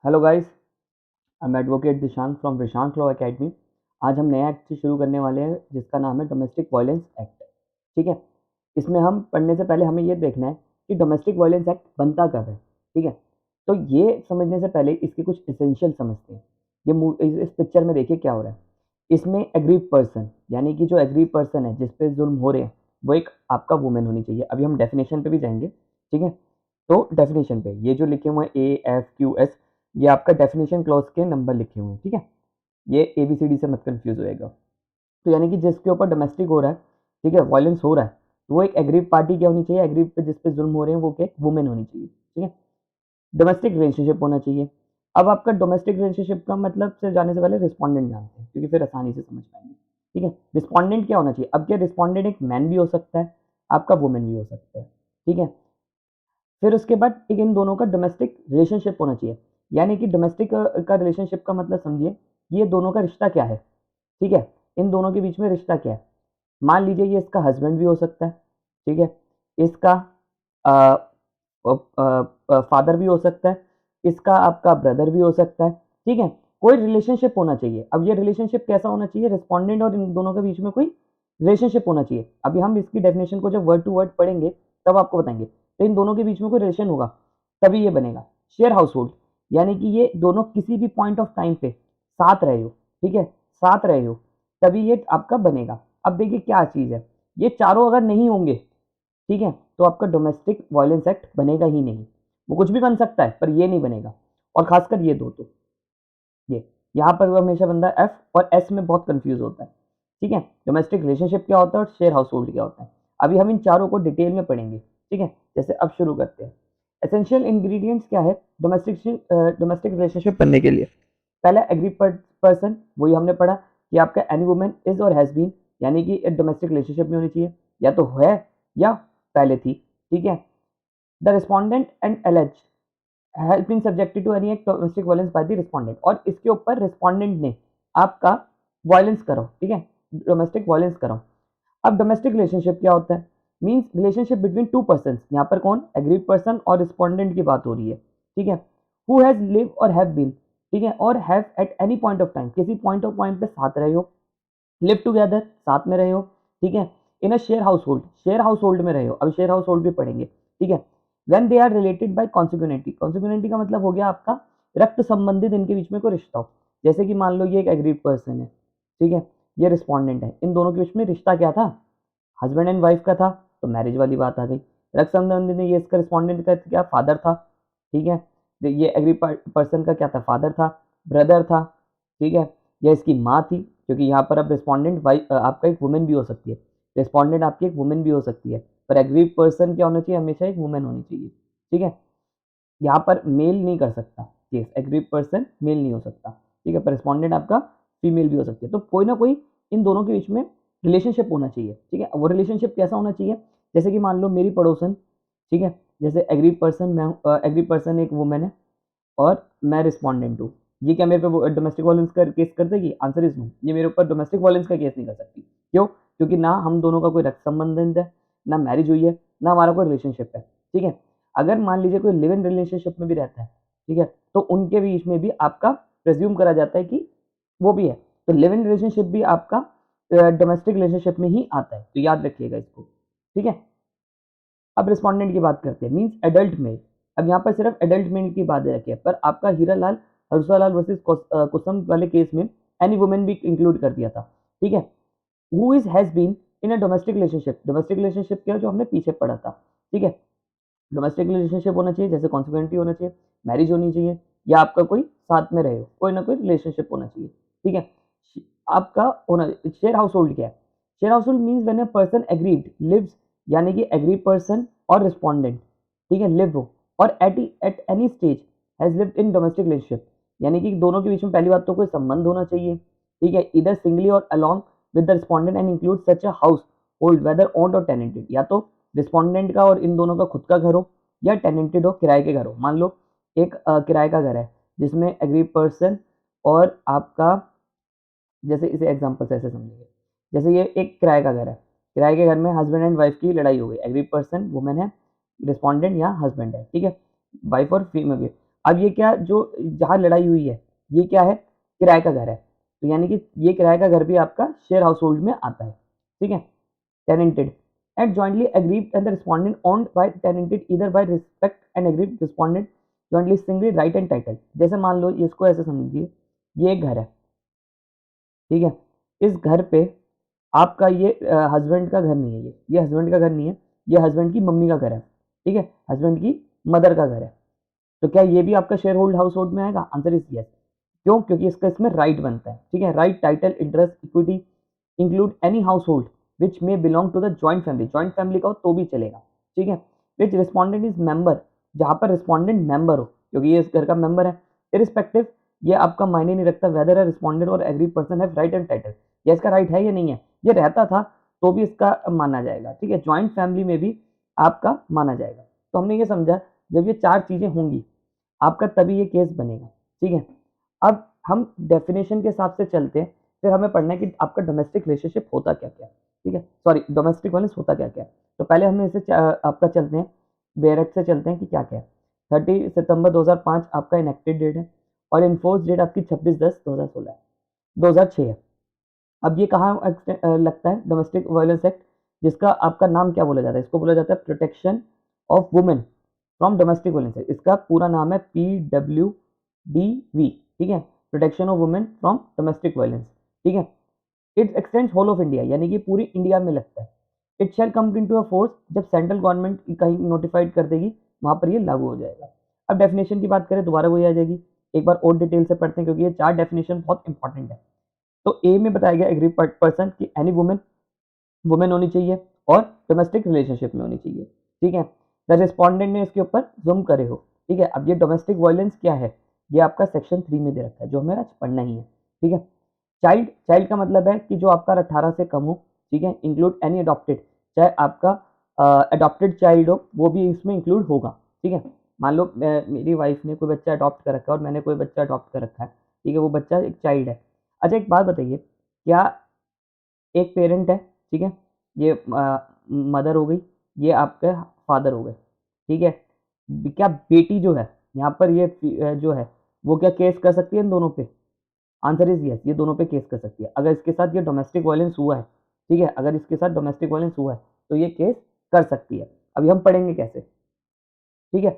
Hello guys, I am advocate Dishank from Vishank law academy. आज हम नया एक्ट शुरू करने वाले हैं जिसका नाम है डोमेस्टिक वायलेंस एक्ट। ठीक है, इसमें हम पढ़ने से पहले हमें ये देखना है कि डोमेस्टिक वायलेंस एक्ट बनता कब है। ठीक है, तो ये समझने से पहले इसके कुछ एसेंशियल समझते हैं। इस पिक्चर में देखिए क्या हो रहा है। इसमें एग्रीव पर्सन यानी कि जो एग्रीव पर्सन है जिस पे जुल्म हो रहे हैं वो एक आपका वुमेन होनी चाहिए। अभी हम डेफिनेशन पे भी जाएंगे। ठीक है, तो डेफिनेशन पे ये जो लिखे हुए हैं AFQS, ये आपका डेफिनेशन क्लॉज के नंबर लिखे हुए हैं। ठीक है, ये ABCD से मत कंफ्यूज होएगा। तो यानी कि जिसके ऊपर डोमेस्टिक हो रहा है, ठीक है, वायलेंस हो रहा है, तो वो एक एग्रीव पार्टी क्या होनी चाहिए, एग्रीव पे जिस पे जुल्म हो रहे हैं वो क्या, वुमेन होनी चाहिए। ठीक है, डोमेस्टिक रिलेशनशिप होना चाहिए। अब आपका डोमेस्टिक रिलेशनशिप का मतलब से जाने से पहले रिस्पॉन्डेंट जानते हैं क्योंकि फिर आसानी से समझ पाएंगे। ठीक है, रिस्पॉन्डेंट क्या होना चाहिए। अब क्या रिस्पॉन्डेंट एक मैन भी हो सकता है, आपका वुमेन भी हो सकता है। ठीक है, फिर उसके बाद एक इन दोनों का डोमेस्टिक रिलेशनशिप होना चाहिए। यानी कि डोमेस्टिक का रिलेशनशिप का मतलब समझिए, ये दोनों का रिश्ता क्या है। ठीक है, इन दोनों के बीच में रिश्ता क्या है। मान लीजिए ये इसका हस्बैंड भी हो सकता है। ठीक है, इसका फादर भी हो सकता है, इसका आपका ब्रदर भी हो सकता है। ठीक है, कोई रिलेशनशिप होना चाहिए। अब ये रिलेशनशिप कैसा होना चाहिए, रिस्पॉन्डेंट और इन दोनों के बीच में कोई रिलेशनशिप होना चाहिए। अभी हम इसकी डेफिनेशन को जब वर्ड टू वर्ड पढ़ेंगे तब आपको बताएंगे। तो इन दोनों के बीच में कोई रिलेशन होगा तभी ये बनेगा। शेयर हाउस होल्ड यानी कि ये दोनों किसी भी पॉइंट ऑफ टाइम पे साथ रहे हो। ठीक है, साथ रहे हो तभी ये आपका बनेगा। अब देखिए क्या चीज है, ये चारों अगर नहीं होंगे, ठीक है, तो आपका डोमेस्टिक वायलेंस एक्ट बनेगा ही नहीं। वो कुछ भी बन सकता है पर ये नहीं बनेगा। और खासकर ये दो तो ये यहाँ पर वो हमेशा बंदा एफ और एस में बहुत कंफ्यूज होता है। ठीक है, डोमेस्टिक रिलेशनशिप क्या होता है और शेयर हाउस होल्ड क्या होता है। अभी हम इन चारों को डिटेल में पढ़ेंगे। ठीक है, जैसे अब शुरू करते हैं। एसेंशियल इंग्रेडिएंट्स क्या है डोमेस्टिक रिलेशनशिप बनने के लिए। पहला एग्री पर्सन, वही हमने पढ़ा कि आपका एनी वुमेन इज और हैज बीन, यानी कि एक डोमेस्टिक रिलेशनशिप में होनी चाहिए, या तो है या पहले थी। ठीक है, the respondent and allege has been subjected to any act of domestic violence by the respondent, और इसके ऊपर रिस्पॉन्डेंट ने आपका वायलेंस करो। ठीक है, डोमेस्टिक वायलेंस करो। अब डोमेस्टिक रिलेशनशिप क्या होता है, means relationship between two person. यहाँ पर कौन, एग्रीड पर्सन और रिस्पॉन्डेंट की बात हो रही है। ठीक है, हु हैज लिव और हैव बीन, ठीक है, और have at any point of time, किसी पॉइंट ऑफ टाइम पे साथ रहे हो, लिव टुगेदर साथ में रहे हो। ठीक है, in a share household, share household में रहे हो। अब शेयर हाउस होल्ड भी पढ़ेंगे। ठीक है, when they are related by consanguinity, consanguinity का मतलब हो गया आपका रक्त संबंधित इनके बीच में कोई रिश्ता हो। जैसे कि मान लो ये एक एग्रीड पर्सन है, ठीक है, ये रिस्पॉन्डेंट है, इन दोनों के बीच में रिश्ता क्या था, हस्बैंड एंड वाइफ का था, तो मैरिज वाली बात आ गई। रक्त संबंधी में ये इसका रिस्पॉन्डेंट का क्या, फादर था। ठीक है, ये एग्री पर्सन का क्या था, फादर था, ब्रदर था। ठीक है, या इसकी माँ थी, क्योंकि यहाँ पर अब रिस्पॉन्डेंट वाइफ आपका एक वुमेन भी हो सकती है। रिस्पॉन्डेंट आपकी एक वुमेन भी हो सकती है, पर एग्री पर्सन क्या होना चाहिए, हमेशा एक वुमेन होनी चाहिए। ठीक है, यहाँ पर मेल नहीं कर सकता केस, एग्री पर्सन मेल नहीं हो सकता। ठीक है, पर रिस्पॉन्डेंट आपका फीमेल भी हो सकती है। तो कोई ना कोई इन दोनों के बीच में रिलेशनशिप होना चाहिए। ठीक है, वो रिलेशनशिप कैसा होना चाहिए, जैसे कि मान लो मेरी पड़ोसन, ठीक है, जैसे एग्री पर्सन, मैं एग्री पर्सन एक वुमेन है और मैं रिस्पॉन्डेंट हूँ। ये क्या मेरे पे डोमेस्टिक वायलेंस का केस कर देगी, आंसर इज नो। ये मेरे ऊपर डोमेस्टिक वायलेंस का केस नहीं कर सकती। क्यों, क्योंकि ना हम दोनों का कोई रक्त संबंध है, ना मैरिज हुई है, ना हमारा कोई रिलेशनशिप है। ठीक है, अगर मान लीजिए कोई लिव इन रिलेशनशिप में भी रहता है, ठीक है, तो उनके बीच में भी आपका प्रेज्यूम करा जाता है कि वो भी है। तो लिव इन रिलेशनशिप भी आपका डोमेस्टिक रिलेशनशिप में ही आता है, तो याद रखिएगा इसको। ठीक है, अब रिस्पॉन्डेंट की बात करते हैं, मीन्स एडल्ट मेल। अब यहाँ पर सिर्फ एडल्ट मेल की बात रखी है, पर आपका हीरालाल हर्षालाल वर्सेस कुसुम वाले केस में एनी वुमेन भी इंक्लूड कर दिया था। ठीक है, who is has been in a domestic relationship, domestic relationship क्या जो हमने पीछे पढ़ा था। ठीक है, डोमेस्टिक रिलेशनशिप होना चाहिए, जैसे कॉन्सिक्वेंटली होना चाहिए, मैरिज होनी चाहिए, या आपका कोई साथ में रहे हो, कोई ना कोई रिलेशनशिप होना चाहिए। ठीक है, आपका होना, शेयर हाउस होल्ड क्या है, shared household means when a person aggrieved lives, यानी कि एग्री पर्सन और रिस्पॉन्डेंट, ठीक है, लिव हो, और at any stage has lived in domestic relationship, यानी कि दोनों के बीच में पहली बात तो कोई संबंध होना चाहिए। ठीक है, इधर singly or along with the respondent and include such a household whether owned or tenanted, या तो रिस्पॉन्डेंट का और इन दोनों का खुद का घर हो, या टेनेंटेड हो, किराए के घर हो। मान लो एक किराए का घर है जिसमें एग्री पर्सन और आपका, जैसे इसे एग्जांपल से ऐसे समझिए, जैसे ये एक किराए का घर है, किराए के घर में हस्बैंड एंड वाइफ की लड़ाई हो गई, एग्री पर्सन वुमेन है, रिस्पॉन्डेंट या हस्बैंड है। ठीक है, वाइफ और फीमेल है, अब ये क्या, जो जहाँ लड़ाई हुई है ये क्या है, किराए का घर है, तो यानी कि ये किराए का घर भी आपका शेयर हाउस होल्ड में आता है, ठीक है। Tenanted and jointly agreed and the respondent owned by tenanted either by respect and agreed respondent jointly singly right and title. जैसे मान लो इसको ऐसे समझिए, ये एक घर है, ठीक है। इस घर पे आपका ये हस्बैंड का घर नहीं है, ये हस्बैंड का घर नहीं है, ये हस्बैंड की मम्मी का घर है, ठीक है, हस्बैंड की मदर का घर है। तो क्या ये भी आपका शेयर होल्ड हाउस होल्ड में आएगा? Answer is yes. क्यों? क्योंकि इसका इसमें राइट बनता है, ठीक है। Right, title, interest, equity include any household which may belong to the joint family, joint family का हो तो भी चलेगा, ठीक है। विच रिस्पॉन्डेंट इज मेंबर, जहां पर रिस्पॉन्डेंट मेंबर हो, क्योंकि ये इस घर का मेंबर है। इरिस्पेक्टिव, ये आपका मायने नहीं रखता whether a respondent or aggrieved person have right and title, ये इसका राइट है या नहीं है, ये रहता था तो भी इसका माना जाएगा, ठीक है। ज्वाइंट फैमिली में भी आपका माना जाएगा। तो हमने ये समझा, जब ये चार चीजें होंगी आपका तभी ये केस बनेगा, ठीक है। अब हम डेफिनेशन के हिसाब से चलते हैं, फिर हमें पढ़ना है कि आपका डोमेस्टिक रिलेशनशिप होता क्या क्या, ठीक है, सॉरी डोमेस्टिक वायलेंस होता क्या क्या। तो पहले हम इसे आपका चलते हैं, बेरेट से चलते हैं कि क्या क्या है। 30 सितंबर 2005 आपका इनेक्टेड डेट है और इन्फोर्स डेट आपकी 26/10/2016 है, 2006 है। अब ये कहाँ लगता है, डोमेस्टिक वायलेंस एक्ट, जिसका आपका नाम क्या बोला जाता है, इसको बोला जाता है protection of women from domestic violence act. इसका पूरा नाम है PWDV, ठीक है, protection of women from domestic violence, ठीक है। It extends whole of India, यानी कि पूरी इंडिया में लगता है। It shall come into a force, जब सेंट्रल गवर्नमेंट कहीं नोटिफाइड कर देगी वहां पर ये लागू हो जाएगा। अब डेफिनेशन की बात करें, दोबारा वही आ जाएगी, एक बार और डिटेल से पढ़ते हैं क्योंकि ये चार डेफिनेशन बहुत इंपॉर्टेंट है। तो ए में बताया गया एग्री पर्सन की एनी वुमेन, वुमेन होनी चाहिए और डोमेस्टिक रिलेशनशिप में होनी चाहिए, ठीक है। द रिस्पॉन्डेंट ने इसके ऊपर जूम करे हो, ठीक है। अब ये डोमेस्टिक वायलेंस क्या है, ये आपका सेक्शन 3 में दे रखा है, जो हमें आज पढ़ना ही है, ठीक है। चाइल्ड, चाइल्ड का मतलब है कि जो आपका 18 से कम हो, ठीक है। इंक्लूड एनी अडॉप्टेड, चाहे आपका अडॉप्टेड चाइल्ड हो वो भी इसमें इंक्लूड होगा, ठीक है। मान लो मेरी वाइफ ने कोई बच्चा अडॉप्ट कर रखा है और मैंने कोई बच्चा अडॉप्ट कर रखा है, ठीक है, वो बच्चा एक चाइल्ड है। अच्छा एक बात बताइए, क्या एक पेरेंट है, ठीक है, ये मदर हो गई, ये आपके फादर हो गए, ठीक है। क्या बेटी जो है यहाँ पर ये जो है वो क्या केस कर सकती है इन दोनों पे? आंसर इज यस, ये दोनों पे केस कर सकती है। अगर इसके साथ ये डोमेस्टिक वायलेंस हुआ है, ठीक है, अगर इसके साथ डोमेस्टिक वायलेंस हुआ है तो ये केस कर सकती है। अभी हम पढ़ेंगे कैसे, ठीक है।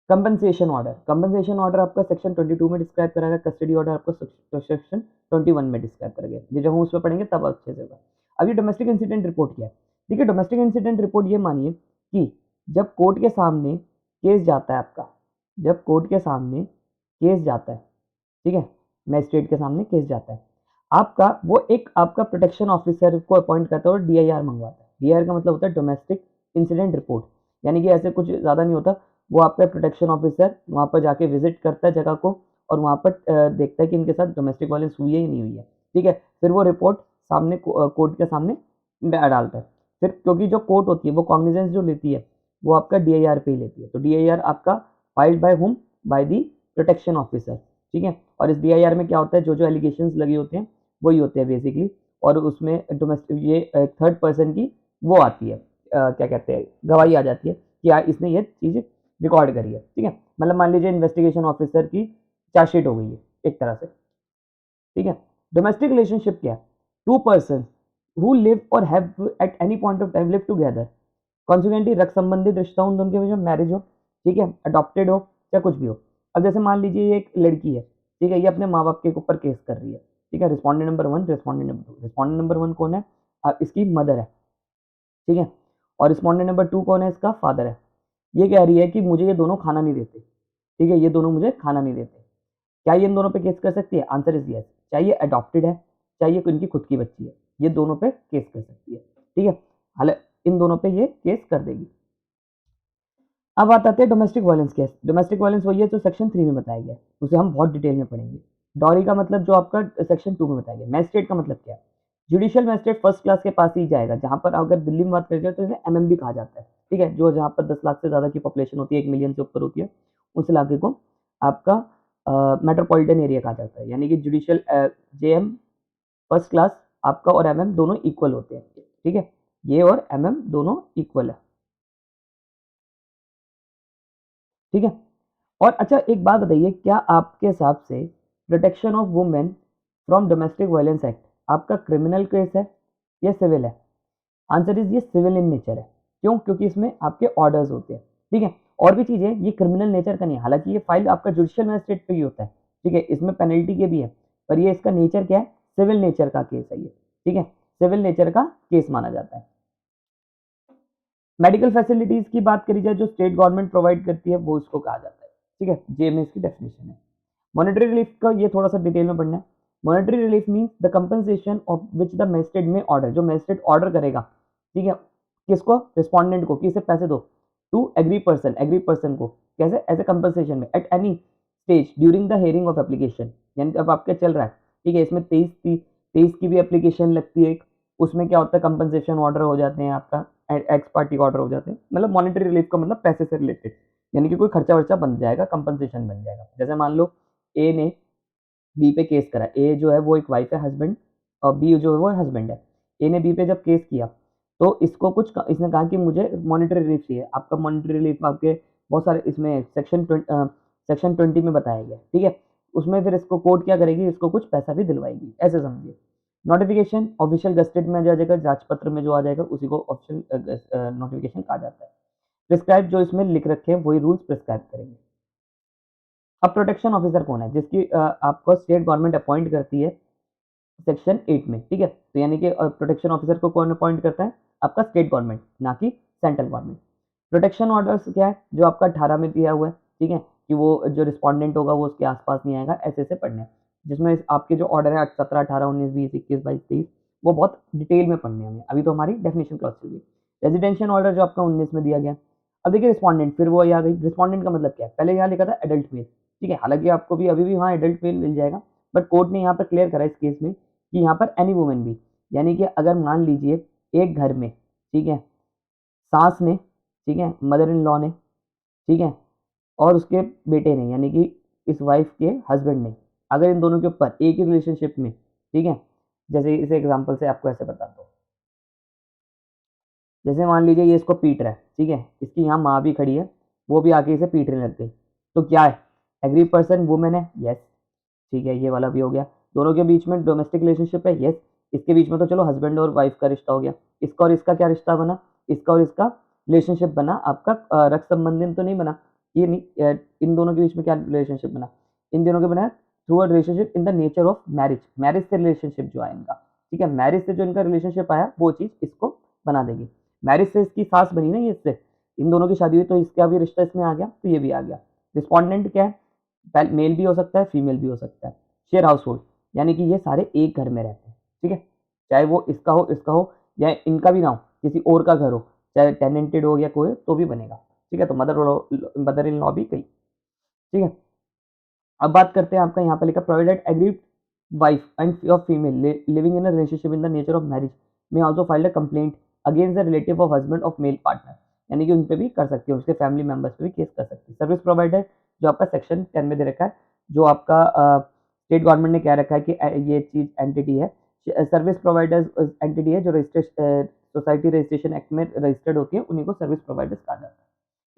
कंपनसेशन ऑर्डर, कंपनसेशन ऑर्डर आपका सेक्शन 22 में डिस्क्राइब करा गया, कस्टडी ऑर्डर आपको सेक्शन 21 में डिस्क्राइब करा गया। ये जब हम उसमें पढ़ेंगे तब अच्छे से होगा। अब ये डोमेस्टिक इंसिडेंट रिपोर्ट क्या है, देखिए डोमेस्टिक इंसिडेंट रिपोर्ट ये मानिए कि जब कोर्ट के सामने केस जाता है आपका, जब कोर्ट के सामने केस जाता है, ठीक है, मैजिस्ट्रेट के सामने केस जाता है आपका, वो एक आपका प्रोटेक्शन ऑफिसर को अपॉइंट करता है और DIR मंगवाता है। DIR का मतलब होता है डोमेस्टिक इंसिडेंट रिपोर्ट, यानी कि ऐसे कुछ ज़्यादा नहीं होता, वो आपका प्रोटेक्शन ऑफिसर वहाँ पर जाके विजिट करता है जगह को और वहाँ पर देखता है कि इनके साथ डोमेस्टिक वायलेंस हुई है या नहीं हुई है, ठीक है। फिर वो रिपोर्ट सामने कोर्ट के सामने डालता है। फिर क्योंकि जो कोर्ट होती है वो कॉग्निजेंस जो लेती है वो आपका DIR पे ही लेती है, तो DIR आपका filed by whom, by the protection officer, ठीक है। और इस DIR में क्या होता है, जो जो एलिगेशंस लगे होते हैं वही होते हैं बेसिकली, और उसमें डोमेस्टिक ये थर्ड पर्सन की वो आती है, क्या कहते हैं, गवाही आ जाती है कि यार इसने ये चीज़ रिकॉर्ड करी है, ठीक है। मतलब मान लीजिए इन्वेस्टिगेशन ऑफिसर की चार्जशीट हो गई है एक तरह से, ठीक है। डोमेस्टिक रिलेशनशिप क्या है, टू पर्सन हु लिव और have at any point of time live together, consequently रक्त संबंधित रिश्ता हो उनके बीच में, मैरिज हो, ठीक है, अडॉप्टेड हो या कुछ भी हो। अब जैसे मान लीजिए ये एक लड़की है, ठीक है, ये अपने माँ बाप के ऊपर केस कर रही है, ठीक है। Respondent number 1, respondent number 2, respondent number 1 कौन है, इसकी मदर है, ठीक है, और रिस्पॉन्डेंट नंबर 2 कौन है, इसका फादर है। ये कह रही है कि मुझे ये दोनों खाना नहीं देते, ठीक है, ये दोनों मुझे खाना नहीं देते। क्या ये इन दोनों पे केस कर सकती है? Answer is yes. चाहिए अडॉप्टेड है, चाहिए इनकी खुद की बच्ची है, ये दोनों पे केस कर सकती है, ठीक है। हालांकि इन दोनों पे ये केस कर देगी। अब बात आते हैं domestic violence case. Domestic violence वही है जो सेक्शन 3 में बताया गया है, उसे हम बहुत डिटेल में पढ़ेंगे। डॉरी का मतलब जो आपका सेक्शन 2 में बताया गया। मैजिस्ट्रेट का मतलब क्या है, जुडिशियल मैजिस्ट्रेट फर्स्ट क्लास के पास ही जाएगा, जहां पर अगर दिल्ली में बात करी जाए तो इसे MMB कहा जाता है, ठीक है, जो जहां पर 10 लाख से ज्यादा की पॉपुलेशन होती है, 1 मिलियन से ऊपर होती है, उस इलाके को आपका मेट्रोपॉलिटन एरिया कहा जाता है। यानी कि जुडिशियल JM फर्स्ट क्लास आपका और MM दोनों इक्वल होते हैं, ठीक है, ये और MM दोनों इक्वल है, ठीक है। और अच्छा एक बात बताइए, क्या आपके हिसाब से protection of women from domestic violence act आपका क्रिमिनल केस है या सिविल है? आंसर इज ये सिविल इन नेचर है। क्यों? क्योंकि इसमें आपके ऑर्डर्स होते हैं, ठीक है। और भी चीजें, ये क्रिमिनल नेचर का नहीं है, हालांकि ये फाइल आपका जुडिशियल मैजिस्ट्रेट पे ही होता है, ठीक है, इसमें पेनल्टी के भी है, पर ये इसका नेचर क्या है? सिविल नेचर का केस है ये, ठीक है, सिविल नेचर का केस माना जाता है। मेडिकल फैसिलिटीज की बात करी जाए जो स्टेट गवर्नमेंट प्रोवाइड करती है, वो इसको कहा जाता है, ठीक है, जे में इसकी डेफिनेशन है। मॉनेटरी रिलीफ का ये थोड़ा सा डिटेल में पढ़ना है। Monetary relief means the compensation of which the magistrate में ऑर्डर, जो मैजिस्ट्रेट ऑर्डर करेगा, ठीक है, किसको? रिस्पोंडेंट को, कि इसे पैसे दो, टू एग्री पर्सन को, कैसे? एज ए कंपनसेशन में, at any stage during the hearing of application, यानी अब आपके चल रहा है, ठीक है, इसमें 23 की भी एप्लीकेशन लगती है, उसमें क्या होता है? कंपनसेशन ऑर्डर हो जाते हैं, आपका एक्स पार्टी ऑर्डर हो जाते हैं, मतलब मॉनेटरी रिलीफ का मतलब पैसे से रिलेटेड, यानी कि कोई खर्चा वर्चा बन जाएगा, कंपनसेशन बन जाएगा। जैसे मान लो ए ने बी पे केस करा, ए जो है वो एक वाइफ है, हस्बैंड, और बी जो है वो हस्बैंड है। ए ने बी पे जब केस किया तो इसको कुछ इसने कहा कि मुझे मॉनेटरी रिलीफ चाहिए। आपका मॉनेटरी रिलीफ आपके बहुत सारे इसमें सेक्शन 20 में बताया गया, ठीक है, उसमें फिर इसको कोर्ट क्या करेगी? इसको कुछ पैसा भी दिलवाएगी, ऐसे समझिए। नोटिफिकेशन ऑफिशियल गस्टेड में आ जाएगा, जांच पत्र में जो आ जाएगा उसी को ऑफिशियल नोटिफिकेशन कहा जाता है। प्रिस्क्राइब जो इसमें लिख रखे हैं वही रूल्स प्रिस्क्राइब करेंगे। अब प्रोटेक्शन ऑफिसर कौन है? जिसकी आपको स्टेट गवर्नमेंट अपॉइंट करती है सेक्शन 8 में, ठीक है, तो यानी कि प्रोटेक्शन ऑफिसर को कौन अपॉइंट करता है? आपका स्टेट गवर्नमेंट, ना कि सेंट्रल गवर्नमेंट। प्रोटेक्शन ऑर्डर्स क्या है? जो आपका 18 में दिया हुआ है, ठीक है, कि वो जो रिस्पोंडेंट होगा वो उसके आसपास नहीं आएगा, ऐसे ऐसे पढ़ने हैं, जिसमें आपके जो ऑर्डर है 17, 18, 19, 20, 21, 22, 23, वो बहुत डिटेल में पढ़ने हैं हमें। अभी तो हमारी डेफिनेशन क्लॉज चल रही है। रेजिडेंशियल ऑर्डर जो आपका 19 में दिया गया। अब देखिए रिस्पोंडेंट, फिर वो आ गई, रिस्पोंडेंट का मतलब क्या है? पहले यहाँ लिखा था एडल्ट मेल, ठीक है, हालांकि आपको भी अभी भी वहाँ एडल्ट मेल मिल जाएगा, बट कोर्ट ने यहाँ पर क्लियर करा इस केस में कि यहाँ पर एनी वुमेन भी, यानी कि अगर मान लीजिए एक घर में, ठीक है, सास ने, ठीक है, मदर इन लॉ ने, ठीक है, और उसके बेटे ने, यानी कि इस वाइफ के हस्बैंड ने, अगर इन दोनों के ऊपर एक ही रिलेशनशिप में, ठीक है, जैसे इस एग्जांपल से आपको ऐसे बताता हूँ, जैसे मान लीजिए ये इसको पीट रहा है, ठीक है, इसकी यहाँ माँ भी खड़ी है, वो भी आके इसे पीटने लग गई, तो क्या है? एग्री पर्सन वुमेन है, यस, ठीक है, ये वाला भी हो गया। दोनों के बीच में डोमेस्टिक रिलेशनशिप है, यस, इसके बीच में तो चलो हस्बैंड और वाइफ का रिश्ता हो गया, इसका और इसका क्या रिश्ता बना? इसका और इसका रिलेशनशिप बना आपका, रक्त संबंधन तो नहीं बना, ये नहीं, इन दोनों के बीच में क्या रिलेशनशिप बना? इन दोनों के बना through a relationship in the nature of marriage, marriage से रिलेशनशिप जो आया इनका, ठीक है, मैरिज से जो इनका रिलेशनशिप आया वो चीज इसको बना देगी। मैरिज से इसकी सास बनी ना, ये इससे इन दोनों की शादी हुई, तो इसका भी रिश्ता इसमें आ गया, तो ये भी आ गया। रिस्पोंडेंट क्या है? मेल भी हो सकता है, फीमेल भी हो सकता है। शेयर हाउस होल्ड, यानी कि ये सारे एक घर में रहते हैं, ठीक है, चाहे वो इसका हो या इनका भी ना हो, किसी और का घर हो, चाहे टेनेंटेड हो या कोई, तो भी बनेगा, ठीक है, तो मदर इन लॉ भी कही, ठीक है। अब बात करते हैं, आपका यहाँ पे लिखा provided agreed wife and of female living in a relationship in the nature of marriage में also filed a complaint against the relative of husband of male partner, यानी कि उन पे भी कर सकती है, उसके फैमिली मेंबर्स पे भी केस कर सकती है। सर्विस प्रोवाइडर जो आपका सेक्शन 10 में दे रखा है, जो आपका स्टेट गवर्नमेंट ने कह रखा है कि ये चीज एंटिटी है, सर्विस प्रोवाइडर्स एंटिटी है, जो रजिस्ट्रेशन सोसाइटी रजिस्ट्रेशन एक्ट में रजिस्टर्ड होती है, उन्हीं को सर्विस प्रोवाइडर्स कहा जाता है,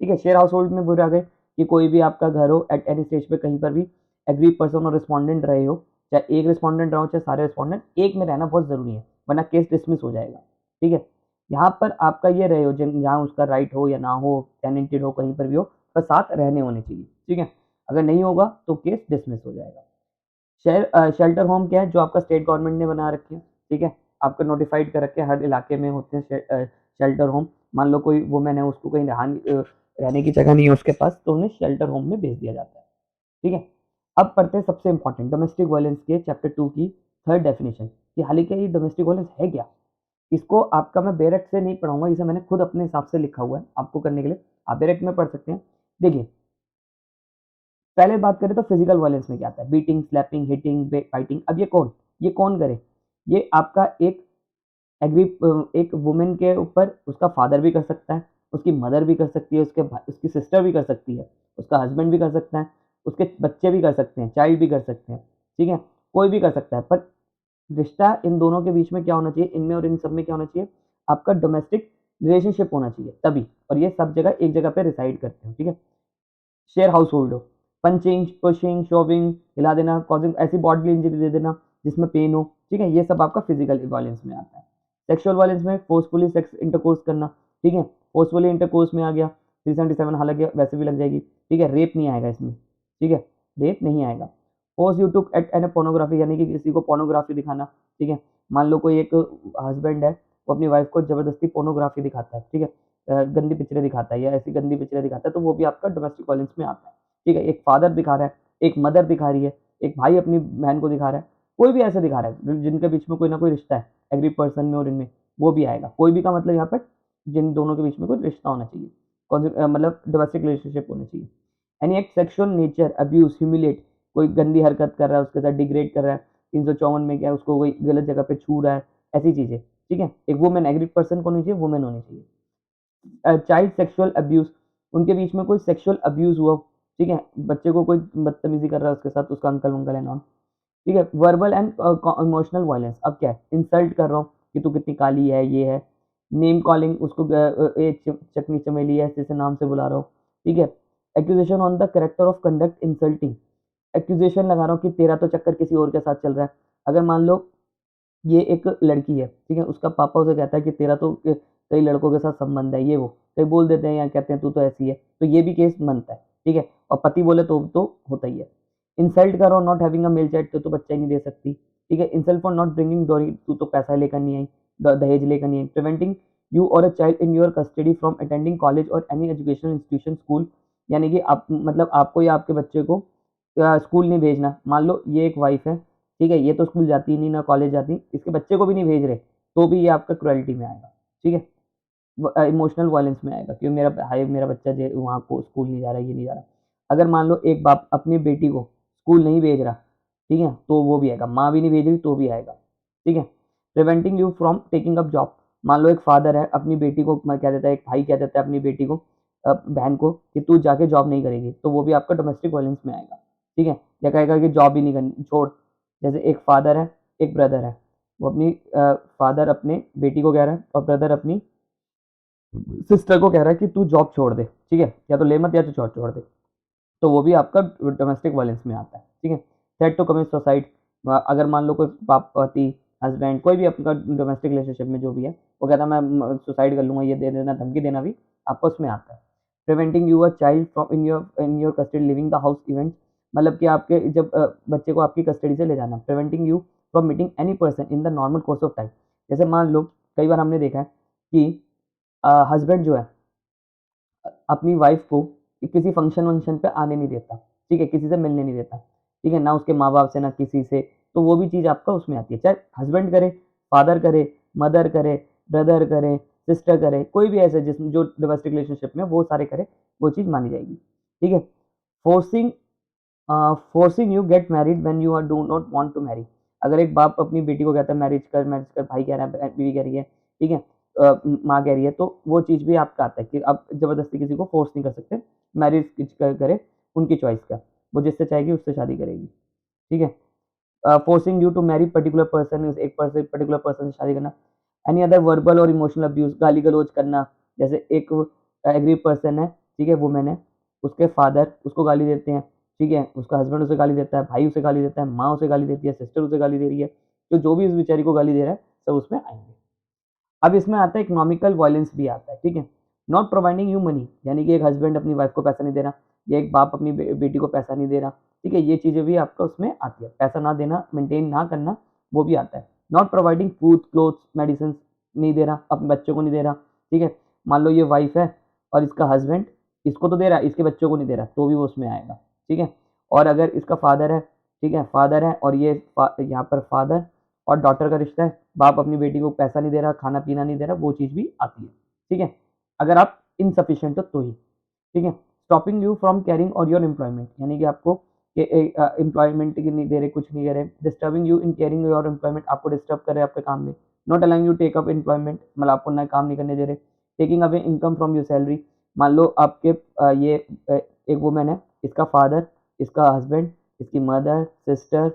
ठीक है। शेयर हाउस होल्ड में बुरा गए कि कोई भी आपका घर हो, एट एनी स्टेज पे कहीं पर भी एग्री पर्सन और रिस्पोंडेंट रहे हो, चाहे एक रिस्पोंडेंट रहो चाहे सारे रिस्पोंडेंट, एक में रहना बहुत जरूरी है, वरना केस डिसमिस हो जाएगा, ठीक है। यहाँ पर आपका ये रहे हो जहाँ उसका राइट हो या ना हो, टेनेंटेड हो, कहीं पर भी हो, पर साथ रहने होने चाहिए, ठीक है, अगर नहीं होगा तो केस डिसमिस हो जाएगा। शेल्टर होम क्या है? जो आपका स्टेट गवर्नमेंट ने बना रखे हैं, ठीक है, आपको नोटिफाइड कर रखे हैं, हर इलाके में होते हैं शेल्टर होम। मान लो कोई वुमेन है, उसको कहीं रहने की जगह नहीं है उसके पास, तो उन्हें शेल्टर होम में भेज दिया जाता है, ठीक है। अब पढ़ते हैं सबसे इंपॉर्टेंट डोमेस्टिक वायलेंस के चैप्टर 2 की थर्ड डेफिनेशन, कि हालांकि ये डोमेस्टिक वायलेंस है क्या। इसको आपका मैं बेरेक्ट से नहीं पढ़ाऊंगा, इसे मैंने खुद अपने हिसाब से लिखा हुआ है आपको करने के लिए, आप बेरेक्ट में पढ़ सकते हैं। देखिए पहले बात करें तो फिजिकल वायलेंस में क्या आता है? Beating, slapping, hitting, fighting. अब ये कौन करे? ये आपका एक वुमेन के ऊपर उसका फादर भी कर सकता है, उसकी मदर भी कर सकती है, उसकी सिस्टर भी कर सकती है, उसका हस्बैंड भी कर सकता है, उसके बच्चे भी कर सकते हैं, चाइल्ड भी कर सकते हैं, ठीक है, कोई भी कर सकता है, पर रिश्ता इन दोनों के बीच में क्या होना चाहिए? इनमें और इन सब में क्या होना चाहिए? आपका डोमेस्टिक रिलेशनशिप होना चाहिए तभी, और ये सब जगह एक जगह पे रिसाइड करते हैं, ठीक है। शेयर हाउस होल्ड हो, पंचिंग, पुशिंग, शोविंग, हिला देना, कॉजिंग ऐसी बॉडीली इंजरी दे देना जिसमें पेन हो, ठीक है, ये सब आपका फिजिकल वायलेंस में आता है। सेक्सुअल वायलेंस में फोर्सफुली सेक्स इंटरकोर्स करना, ठीक है, फोर्सफुली इंटरकोर्स में आ गया 377, हालांकि वैसे भी लग जाएगी, ठीक है, रेप नहीं आएगा इसमें, ठीक है, रेप नहीं आएगा। Force you to act an pornography, यानी कि किसी को पोर्नोग्राफी दिखाना, ठीक है, मान लो कोई एक हस्बैंड है, वो अपनी वाइफ को जबरदस्ती पोर्नोग्राफी दिखाता है, ठीक है, गंदी पिक्चरें दिखाता है या ऐसी गंदी पिक्चरें दिखाता है, तो वो भी आपका डोमेस्टिक वायलेंस में आता है, ठीक है। एक फादर दिखा रहा है, एक मदर दिखा रही है, एक भाई अपनी बहन को दिखा रहा है, कोई भी ऐसे दिखा रहा है जिनके बीच में कोई ना कोई रिश्ता है, एग्री पर्सन में और इनमें, वो भी आएगा। कोई भी का मतलब यहाँ पर जिन दोनों के बीच में कोई रिश्ता होना चाहिए, मतलब डोमेस्टिक रिलेशनशिप होनी चाहिए। Any act sexual nature, abuse, humiliate, कोई गंदी हरकत कर रहा है, उसके साथ डिग्रेड कर रहा है, 354 में क्या है, उसको कोई गलत जगह पे छू रहा है, ऐसी चीजें, ठीक है। एक वुमेन, एग्री पर्सन को होनी चाहिए, वुमेन होनी चाहिए। चाइल्ड सेक्सुअल अब्यूज, उनके बीच में कोई सेक्सुअल अब्यूज हुआ, ठीक है, बच्चे को कोई बदतमीजी कर रहा है उसके साथ, उसका अंकल वंकल है नॉन, ठीक है। वर्बल एंड इमोशनल वायलेंस, अब क्या है, इंसल्ट कर रहा हूँ कि तू कितनी काली है, ये है, नेम कॉलिंग, उसको चकनी चमेली है ऐसे नाम से बुला रहा हूँ, ठीक है। Accusation on the character of conduct insulting, accusation लगा रहा हूँ कि तेरा तो चक्कर किसी और के साथ चल रहा है। अगर मान लो ये एक लड़की है, ठीक है, उसका पापा उसे कहता है कि तेरा तो कई लड़कों के साथ संबंध है, ये वो कई बोल देते हैं या कहते हैं तू तो ऐसी है, तो ये भी केस बनता है, ठीक है। और पति बोले तो होता ही है। इंसल्ट करो, not having a male child, तो बच्चा ही नहीं दे सकती, ठीक है। इंसल्ट फॉर नॉट ब्रिंगिंग डोरी, तू तो पैसा लेकर नहीं आई, दहेज लेकर नहीं आई। प्रिवेंटिंग यू और a child in your custody from attending college और एनी एजुकेशनल इंस्टीट्यूशन, स्कूल, यानी कि आप मतलब आपको या आपके बच्चे को स्कूल नहीं भेजना। मान लो ये एक वाइफ है, ठीक है, ये तो स्कूल जाती नहीं, ना कॉलेज जाती, इसके बच्चे को भी नहीं भेज रहे, तो भी ये आपका क्रुएल्टी में आएगा, ठीक है। इमोशनल वायलेंस में आएगा, क्योंकि मेरा भाई, मेरा बच्चा जो वहाँ को स्कूल नहीं जा रहा, ये नहीं जा रहा। अगर मान लो एक बाप अपनी बेटी को स्कूल नहीं भेज रहा, ठीक है, तो वो भी आएगा। माँ भी नहीं भेज रही तो भी आएगा, ठीक है। Preventing you from taking up job, मान लो एक फादर है, अपनी बेटी को कह देता है, एक भाई कह देता है अपनी बेटी को, बहन को, कि तू जाके जॉब नहीं करेगी, तो वो भी आपका डोमेस्टिक वायलेंस में आएगा, ठीक है। या कहेगा कि जॉब ही नहीं करनी, छोड़। जैसे एक फादर है, एक ब्रदर है, वो अपनी फादर अपने बेटी को कह रहा है और ब्रदर अपनी सिस्टर को कह रहा है कि तू जॉब छोड़ दे, ठीक है, या तो ले मत या तो जॉब छोड़ दे, तो वो भी आपका डोमेस्टिक वायलेंस में आता है, ठीक है। थ्रेट टू कमिट सुसाइड, अगर मान लो कोई पति, हस्बैंड, कोई भी आपका डोमेस्टिक रिलेशनशिप में जो भी है, वो कहता है मैं सुसाइड कर लूंगा, ये दे देना, धमकी देना भी आपको उसमें आता है। Preventing your child from in your custody leaving the house event, मतलब कि आपके जब बच्चे को आपकी कस्टडी से ले जाना। Preventing you from meeting any person in the normal course of time, जैसे मान लो कई बार हमने देखा है कि हस्बैंड जो है अपनी वाइफ को किसी फंक्शन वंक्शन पे आने नहीं देता, ठीक है, किसी से मिलने नहीं देता, ठीक है, ना उसके माँ बाप से ना किसी से, तो वो भी चीज़ आपका उसमें आती है। चाहे हस्बैंड करे, फादर करे, मदर करे, ब्रदर करे, सिस्टर करे, कोई भी ऐसे जिसमें जो डोमेस्टिक रिलेशनशिप में वो सारे करे, वो चीज़ मानी जाएगी, ठीक है। Forcing forcing you get married when you are do not want to marry, अगर एक बाप अपनी बेटी को कहता है मैरिज कर, मैरिज कर, भाई कह रहा है, बीवी कह रही है, ठीक है, माँ कह रही है, तो वो चीज़ भी आपका आता है कि आप ज़बरदस्ती किसी को फोर्स नहीं कर सकते, मैरिज करे, उनकी चॉइस का, वो जिससे चाहेगी उससे शादी करेगी, ठीक है। Forcing you to marry particular person, एक पर्टिकुलर पर्सन से शादी करना। Any other verbal or emotional abuse, गाली गलौज करना, जैसे एक एग्री पर्सन है, ठीक है, वुमेन है, उसके फादर उसको गाली देते हैं, ठीक है, उसका हस्बैंड उसे गाली देता है, भाई उसे गाली देता है, माँ उसे गाली देती है, सिस्टर उसे गाली दे रही है, तो जो भी उस बेचारी को गाली दे रहा है सब उसमें आएंगे। अब इसमें आता है इकोनॉमिकल वायलेंस भी आता है, ठीक है। नॉट प्रोवाइडिंग यू मनी, यानी कि एक हस्बैंड अपनी वाइफ को पैसा नहीं दे रहा, या एक बाप अपनी बेटी को पैसा नहीं दे रहा, ठीक है, ये चीज़ें भी आपका उसमें आती है, पैसा ना देना, मेंटेन ना करना, वो भी आता है। Not providing food, clothes, medicine नहीं दे रहा, अपने बच्चों को नहीं दे रहा, ठीक है, मान लो ये वाइफ है और इसका हस्बैंड इसको तो दे रहा है, इसके बच्चों को नहीं दे रहा, तो भी वो उसमें आएगा, ठीक है। और अगर इसका फादर है, ठीक है, फादर है और ये यहाँ पर फादर और डॉटर का रिश्ता है, बाप अपनी बेटी को पैसा नहीं दे रहा, खाना पीना नहीं दे रहा, वो चीज़ भी आती है, ठीक है, अगर आप इनसफिशिएंट हो तो ही, ठीक है। स्टॉपिंग यू फ्रॉम कैरिंग और योर एम्प्लॉयमेंट, यानी कि आपको एम्प्लॉयमेंट की नहीं दे रहे, कुछ नहीं दे रहे। Disturbing you in carrying your employment, आपको डिस्टर्ब कर रहे हैं आपके काम में। Not allowing you take up employment, मतलब आपको नया काम नहीं करने दे रहे। Taking away income from your salary, मान लो आपके ये एक वुमेन है, इसका फादर, इसका हस्बैंड, इसकी मदर, सिस्टर,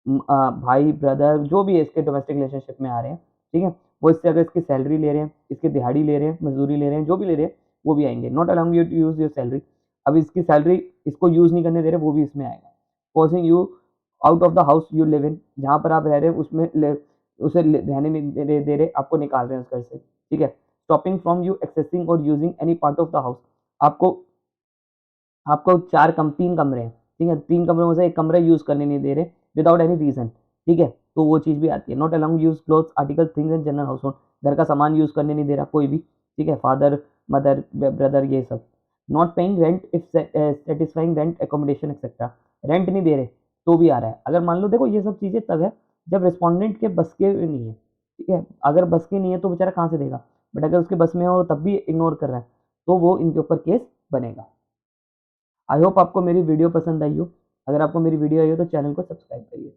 भाई, ब्रदर, जो भी है इसके डोमेस्टिक रिलेशनशिप में आ रहे हैं, ठीक है, वो इससे अगर इसकी सैलरी ले रहे हैं, इसकी दिहाड़ी ले रहे हैं, मजदूरी ले रहे हैं, जो भी ले रहे हैं, वो भी आएंगे। Not allowing you to use your salary, अब इसकी सैलरी इसको यूज नहीं करने दे रहे, वो भी इसमें आएगा। Forcing you out of the house you live in, जहाँ पर आप रह रहे हैं उसमें उसे रहने नहीं दे रहे, आपको निकाल रहे हैं उस घर से, ठीक है। स्टॉपिंग फ्रॉम यू एक्सेसिंग और using any part of the house, आपको आपको तीन कमरे हैं, ठीक है, 3 कमरों में से एक कमरा यूज करने नहीं दे रहे विदाउट एनी रीजन, ठीक है, तो वो चीज़ भी आती है। Not allowing use clothes article things in general household, घर का सामान यूज करने नहीं दे रहा कोई भी, ठीक है, फादर मदर ब्रदर ये सब। Not paying rent if satisfying rent accommodation etcetera, rent नहीं दे रहे तो भी आ रहा है। अगर मान लो देखो ये सब चीज़ें तब है जब रिस्पॉन्डेंट के बस के नहीं है, ठीक है, अगर बस के नहीं है तो बेचारा कहाँ से देगा, बट अगर उसके बस में हो तब भी इग्नोर कर रहा है तो वो इनके ऊपर केस बनेगा। आई होप आपको मेरी वीडियो पसंद आई हो। अगर आपको मेरी वीडियो आई हो तो चैनल को सब्सक्राइब करिए।